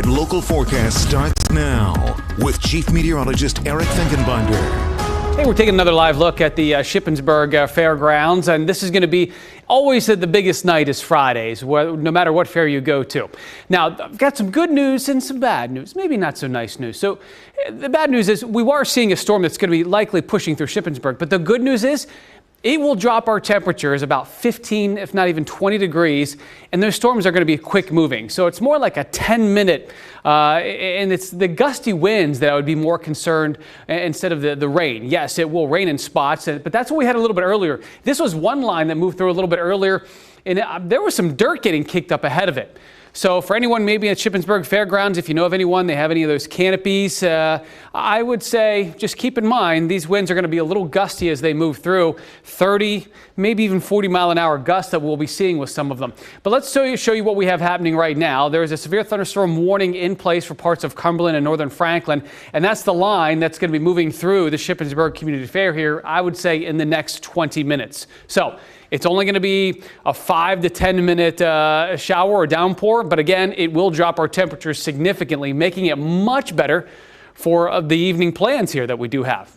accurate local forecast starts now with Chief Meteorologist Eric Finkenbinder. Hey, we're taking another live look at the Shippensburg Fairgrounds, and this is going to be always the biggest night is Fridays, no matter what fair you go to. Now, I've got some good news and some bad news, maybe not so nice news. So the bad news is we are seeing a storm that's going to be likely pushing through Shippensburg, but the good news is it will drop our temperatures about 15, if not even 20 degrees, and those storms are going to be quick moving. So it's more like a 10-minute, and it's the gusty winds that I would be more concerned instead of the rain. Yes, it will rain in spots, but that's what we had a little bit earlier. This was one line that moved through a little bit earlier, and there was some dirt getting kicked up ahead of it. So for anyone maybe at Shippensburg Fairgrounds, if you know of anyone, they have any of those canopies, I would say just keep in mind these winds are going to be a little gusty as they move through, 30, maybe even 40-mile-an-hour gusts that we'll be seeing with some of them. But let's show you what we have happening right now. There is a severe thunderstorm warning in place for parts of Cumberland and northern Franklin, and that's the line that's going to be moving through the Shippensburg Community Fair here, I would say, in the next 20 minutes. So it's only going to be a 5 to 10-minute shower or downpour, but again, it will drop our temperatures significantly, making it much better for the evening plans here that we do have.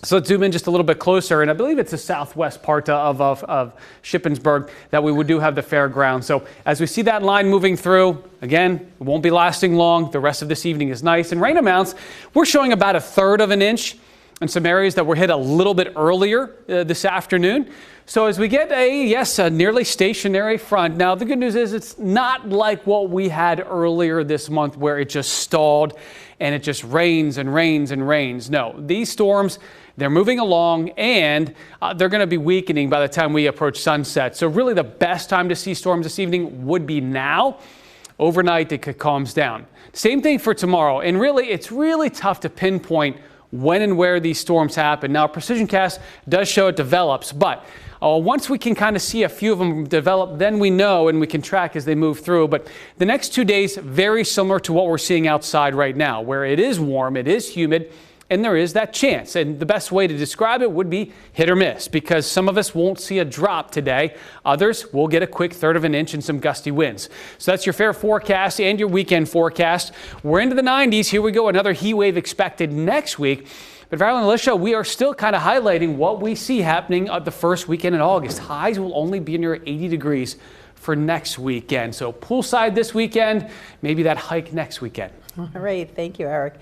So let's zoom in just a little bit closer, and I believe it's the southwest part of Shippensburg that we do have the fairground. So as we see that line moving through, again, it won't be lasting long. The rest of this evening is nice. And rain amounts, we're showing about 1/3 of an inch in some areas that were hit a little bit earlier this afternoon. So as we get a nearly stationary front. Now, the good news is it's not like what we had earlier this month where it just stalled and it just rains and rains and rains. No, these storms, they're moving along, and they're going to be weakening by the time we approach sunset. So really the best time to see storms this evening would be now. Overnight, it calms down. Same thing for tomorrow. And really, it's really tough to pinpoint when and where these storms happen. Now, Precision Cast does show it develops, but once we can kind of see a few of them develop, then we know and we can track as they move through. But the next 2 days, very similar to what we're seeing outside right now, where it is warm, it is humid, and there is that chance. And the best way to describe it would be hit or miss, because some of us won't see a drop today. Others will get a quick 1/3 of an inch and some gusty winds. So that's your fair forecast and your weekend forecast. We're into the 90s. Here we go. Another heat wave expected next week. But Valerie and Alicia, we are still kind of highlighting what we see happening the first weekend in August. Highs will only be near 80 degrees for next weekend. So poolside this weekend, maybe that hike next weekend. All right. Thank you, Eric.